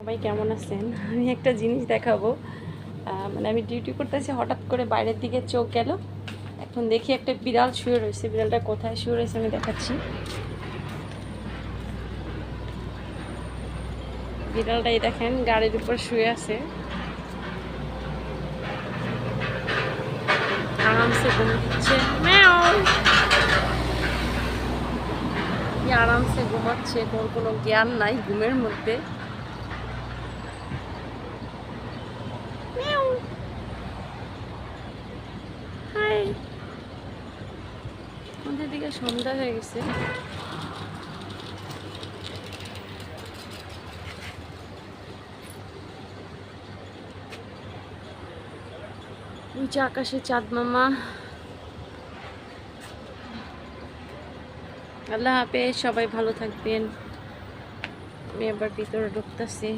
সবাই কেমন আছেন? আমি একটা জিনিস দেখাবো। মানে আমি ডিউটি করতেছি, হঠাৎ করে বাইরের দিকে চোখ গেল। এখন দেখি একটা বিড়াল শুয়ে রয়েছে। বিড়ালটা কোথায় শুয়ে রয়েছে আমি দেখাচ্ছি। বিড়ালটাই দেখেন গাড়ির উপর শুয়ে আছে, আরামসে ঘুম দিচ্ছে। ম্যাও, কি আরামসে ঘুমাচ্ছে, কোনো জ্ঞান নাই ঘুমের মধ্যে। ম্যাও, হাই। আমাদের দিকে সন্ধ্যা হয়ে গেছে। ওই যে আকাশে চাঁদ মামা। আল্লাহ হাফেজ, সবাই ভালো থাকবেন। আমি আবার ভিতরে ঢুকতেছি।